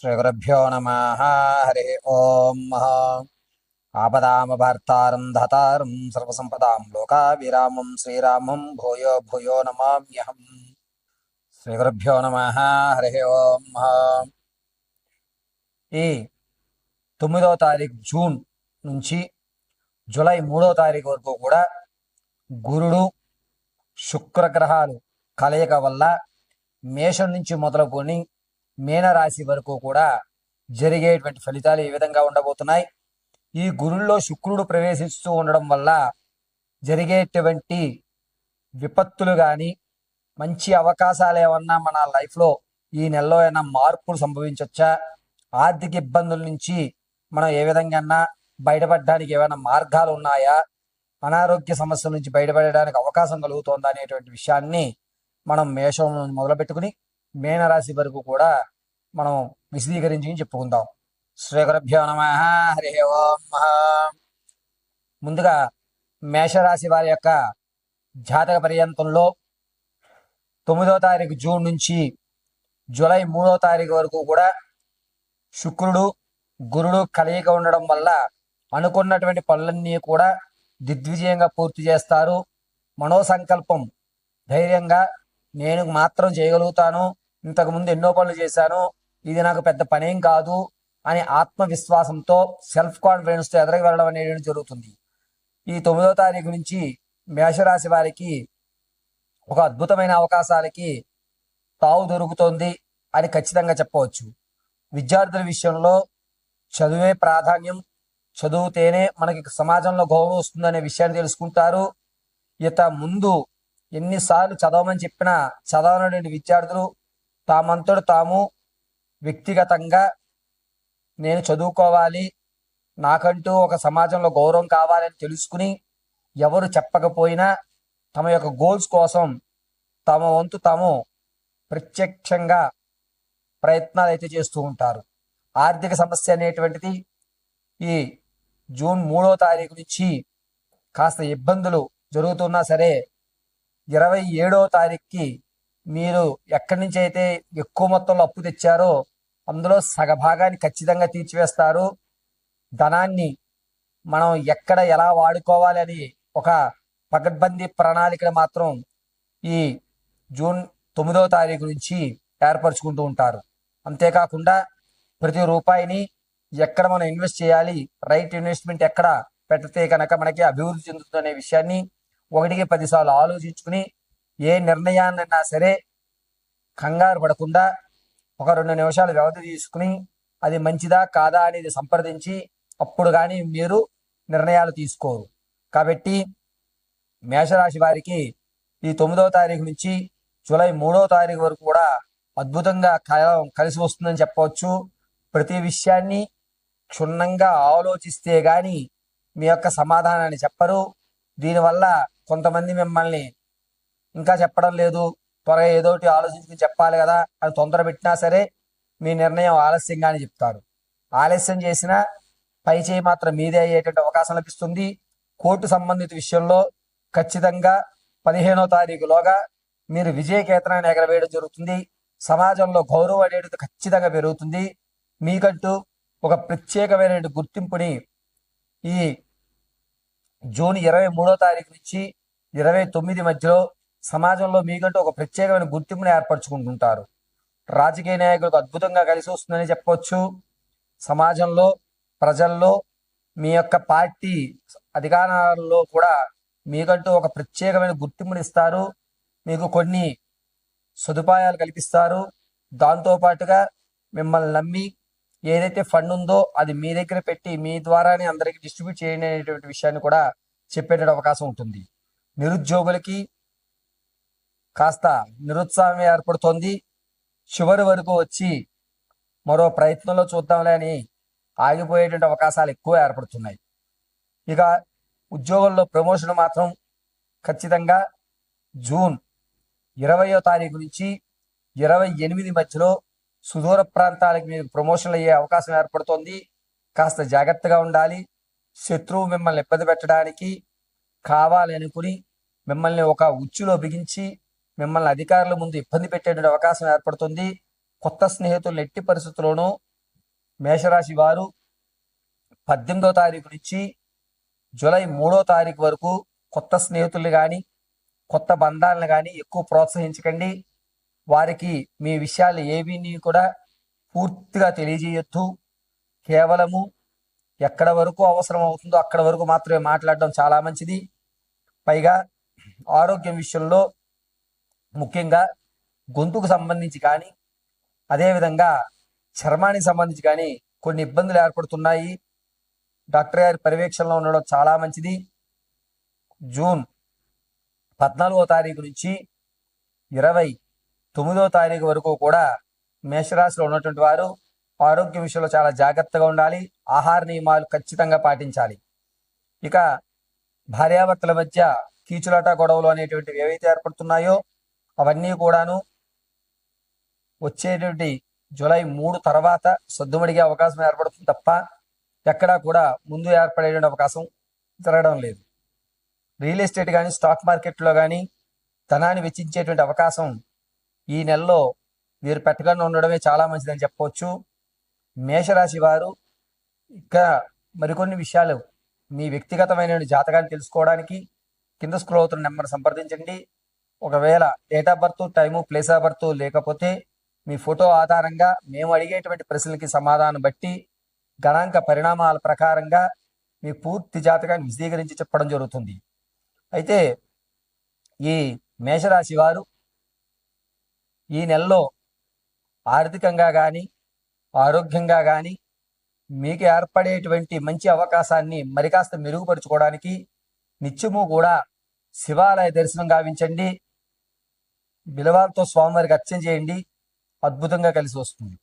శ్రీగురుభ్యో నమ. హరి ఓం. ఆపదామభర్తారం ధాతారం సర్వసంపదాం లోకాభిరామం శ్రీరామం భూయో భూయో నమామ్యహం. శ్రీగురుభ్యో నమ. హరి ఓం. ఈ 9వ తారీఖు జూన్ నుంచి జూలై 3వ తారీఖు వరకు కూడా గురుడు శుక్రగ్రహాలు కలయిక వల్ల మేషం నుంచి మొదలుకొని మీనరాశి వరకు కూడా జరిగేటువంటి ఫలితాలు ఈ విధంగా ఉండబోతున్నాయి. ఈ గురుల్లో శుక్రుడు ప్రవేశిస్తూ ఉండడం వల్ల జరిగేటువంటి విపత్తులు కానీ మంచి అవకాశాలు ఏమన్నా మన లైఫ్లో ఈ నెలలో ఏమైనా మార్పులు సంభవించవచ్చా, ఆర్థిక ఇబ్బందుల నుంచి మనం ఏ విధంగా బయటపడడానికి ఏమైనా మార్గాలు ఉన్నాయా, అనారోగ్య సమస్యల నుంచి బయటపడడానికి అవకాశం కలుగుతోందా అనేటువంటి విషయాన్ని మనం మేషం మొదలుపెట్టుకుని మీనరాశి వరకు కూడా మనం విశదీకరించి చెప్పుకుందాం. శ్రీగురుభ్యో నమ. హరి ఓం. ముందుగా మేషరాశి వారి యొక్క జాతక పర్యంతంలో 9వ తారీఖు జూన్ నుంచి జూలై 3వ తారీఖు వరకు కూడా శుక్రుడు గురుడు కలయిక ఉండడం వల్ల అనుకున్నటువంటి పనులన్నీ కూడా దిగ్విజయంగా పూర్తి చేస్తారు. మనోసంకల్పం ధైర్యంగా నేను మాత్రం చేయగలుగుతాను, ఇంతకుముందు ఎన్నో పనులు చేశాను, ఇది నాకు పెద్ద పనేం కాదు అని ఆత్మవిశ్వాసంతో సెల్ఫ్ కాన్ఫిడెన్స్తో ఎదురుకు వెళ్ళడం అనేది జరుగుతుంది. ఈ 9వ తారీఖు నుంచి మేషరాశి వారికి ఒక అద్భుతమైన అవకాశాలకి తావు దొరుకుతోంది అని ఖచ్చితంగా చెప్పవచ్చు. విద్యార్థుల విషయంలో చదువే ప్రాధాన్యం, చదివితేనే మనకి సమాజంలో గౌరవం వస్తుందనే విషయాన్ని తెలుసుకుంటారు. ముందు ఎన్నిసార్లు చదవమని చెప్పినా చదవనటువంటి విద్యార్థులు తామంతడు తాము వ్యక్తిగతంగా నేను చదువుకోవాలి, నాకంటూ ఒక సమాజంలో గౌరవం కావాలని తెలుసుకుని ఎవరు చెప్పకపోయినా తమ యొక్క గోల్స్ కోసం తమ వంతు తాము ప్రత్యక్షంగా ప్రయత్నాలు అయితే చేస్తూ ఉంటారు. ఆర్థిక సమస్య అనేటువంటిది ఈ జూన్ 3వ తారీఖు నుంచి కాస్త ఇబ్బందులు జరుగుతున్నా సరే 27వ తారీఖుకి మీరు ఎక్కడి నుంచి అయితే ఎక్కువ మొత్తంలో అప్పు తెచ్చారో అందులో సగభాగాన్ని ఖచ్చితంగా తీర్చివేస్తారు. ధనాన్ని మనం ఎక్కడ ఎలా వాడుకోవాలి అని ఒక పకడ్బందీ ప్రణాళిక మాత్రం ఈ జూన్ 9వ తారీఖు నుంచి ఏర్పరచుకుంటూ ఉంటారు. అంతేకాకుండా ప్రతి రూపాయిని ఎక్కడ మనం ఇన్వెస్ట్ చేయాలి, రైట్ ఇన్వెస్ట్మెంట్ ఎక్కడ పెడితే కనుక మనకి అభివృద్ధి చెందుతుందనే విషయాన్ని 1కి 10 సార్లు ఆలోచించుకుని ఏ నిర్ణయాన్నైనా సరే కంగారు పడకుండా ఒక 2 నిమిషాలు వ్యవధి తీసుకుని అది మంచిదా కాదా అనేది సంప్రదించి అప్పుడు కానీ మీరు నిర్ణయాలు తీసుకోరు. కాబట్టి మేషరాశి వారికి ఈ 9వ తారీఖు నుంచి జూలై 3వ తారీఖు వరకు కూడా అద్భుతంగా కలిసి వస్తుందని చెప్పవచ్చు. ప్రతి విషయాన్ని క్షుణ్ణంగా ఆలోచిస్తే గాని మీ యొక్క సమాధానాన్ని చెప్పరు. దీనివల్ల కొంతమంది మిమ్మల్ని ఇంకా చెప్పడం లేదు, త్వరగా ఏదోటి ఆలోచించుకుని చెప్పాలి కదా అని తొందర పెట్టినా సరే మీ నిర్ణయం ఆలస్యంగానే చెప్తారు. ఆలస్యం చేసినా పై చేయి మాత్రం మీదే అయ్యేటువంటి అవకాశం లభిస్తుంది. కోర్టు సంబంధిత విషయంలో ఖచ్చితంగా 15వ తారీఖులోగా మీరు విజయకేతనాన్ని ఎగరవేయడం జరుగుతుంది. సమాజంలో గౌరవం అనేది ఖచ్చితంగా పెరుగుతుంది. మీకంటూ ఒక ప్రత్యేకమైన గుర్తింపుని ఈ జూన్ 23వ తారీఖు నుంచి 29 మధ్యలో సమాజంలో మీకంటూ ఒక ప్రత్యేకమైన గుర్తింపుని ఏర్పరచుకుంటుంటారు. రాజకీయ నాయకులకు అద్భుతంగా కలిసి వస్తుందని చెప్పవచ్చు. సమాజంలో ప్రజల్లో మీ యొక్క పార్టీ అధికారాల్లో కూడా మీకంటూ ఒక ప్రత్యేకమైన గుర్తింపుని ఇస్తారు. మీకు కొన్ని సదుపాయాలు కల్పిస్తారు. దాంతోపాటుగా మిమ్మల్ని నమ్మి ఏదైతే ఫండ్ ఉందో అది మీ దగ్గర పెట్టి మీ ద్వారానే అందరికి డిస్ట్రిబ్యూట్ చేయండి అనేటువంటి విషయాన్ని కూడా చెప్పేట అవకాశం ఉంటుంది. నిరుద్యోగులకి కాస్త నిరుత్సాహం ఏర్పడుతోంది. చివరి వరకు వచ్చి మరో ప్రయత్నంలో చూద్దాంలే అని ఆగిపోయేటువంటి అవకాశాలు ఎక్కువ ఏర్పడుతున్నాయి. ఇక ఉద్యోగంలో ప్రమోషన్ మాత్రం ఖచ్చితంగా జూన్ 20వ తారీఖు నుంచి 28 మధ్యలో సుదూర ప్రాంతాలకు మీకు ప్రమోషన్లు అయ్యే అవకాశం ఏర్పడుతోంది. కాస్త జాగ్రత్తగా ఉండాలి. శత్రువు మిమ్మల్ని ఇబ్బంది పెట్టడానికి కావాలనుకుని మిమ్మల్ని ఒక ఉచ్చులో బిగించి మిమ్మల్ని అధికారుల ముందు ఇబ్బంది పెట్టేటువంటి అవకాశం ఏర్పడుతుంది. కొత్త స్నేహితులను ఎట్టి పరిస్థితుల్లోనూ మేషరాశి వారు 18వ తారీఖు నుంచి జూలై 3వ తారీఖు వరకు కొత్త స్నేహితులు కానీ కొత్త బంధాలను కానీ ఎక్కువ ప్రోత్సహించకండి. వారికి మీ విషయాలు ఏవీని కూడా పూర్తిగా తెలియజేయొద్దు. కేవలము ఎక్కడ వరకు అవసరం అవుతుందో అక్కడ వరకు మాత్రమే మాట్లాడడం చాలా మంచిది. పైగా ఆరోగ్యం విషయంలో ముఖ్యంగా గొంతుకు సంబంధించి కానీ అదేవిధంగా చర్మానికి సంబంధించి కానీ కొన్ని ఇబ్బందులు ఏర్పడుతున్నాయి. డాక్టర్ గారి పర్యవేక్షణలో ఉండడం చాలా మంచిది. జూన్ 14వ తారీఖు నుంచి 29వ తారీఖు వరకు కూడా మేషరాశిలో ఉన్నటువంటి వారు ఆరోగ్య విషయంలో చాలా జాగ్రత్తగా ఉండాలి. ఆహార నియమాలు ఖచ్చితంగా పాటించాలి. ఇక భార్యాభర్తల మధ్య కీచులాట గొడవలు అనేటువంటివి ఏవైతే ఏర్పడుతున్నాయో అవన్నీ కూడాను వచ్చేటువంటి జూలై 3 తర్వాత సద్దుమడిగే అవకాశం ఏర్పడుతుంది తప్ప ఎక్కడా కూడా ముందు ఏర్పడేటువంటి అవకాశం జరగడం లేదు. రియల్ ఎస్టేట్ కానీ స్టాక్ మార్కెట్లో కానీ ధనాన్ని వెచ్చించేటువంటి అవకాశం ఈ నెలలో మీరు పెట్టకుండా ఉండడమే చాలా మంచిదని చెప్పవచ్చు. మేషరాశి వారు ఇంకా మరికొన్ని విషయాలు మీ వ్యక్తిగతమైన జాతకాన్ని తెలుసుకోవడానికి కింద స్క్రోల్ అవుతున్న నెంబర్ సంప్రదించండి. ఒకవేళ date of birth, time, place of birth లేకపోతే మీ ఫోటో ఆధారంగా మేము అడిగేటువంటి ప్రశ్నలకి సమాధానం బట్టి గణాంక పరిణామాల ప్రకారంగా మీ పూర్తి జాతకాన్ని విశదీకరించి చెప్పడం జరుగుతుంది. అయితే ఈ మేషరాశి వారు ఈ నెలలో ఆర్థికంగా కానీ ఆరోగ్యంగా కానీ మీకు ఏర్పడేటువంటి మంచి అవకాశాన్ని మరి కాస్త మెరుగుపరుచుకోవడానికి నిత్యము కూడా శివాలయ దర్శనం గావించండి. బిలవాలతో స్వామివారికి అర్చన చేయండి. అద్భుతంగా కలిసి వస్తుంది.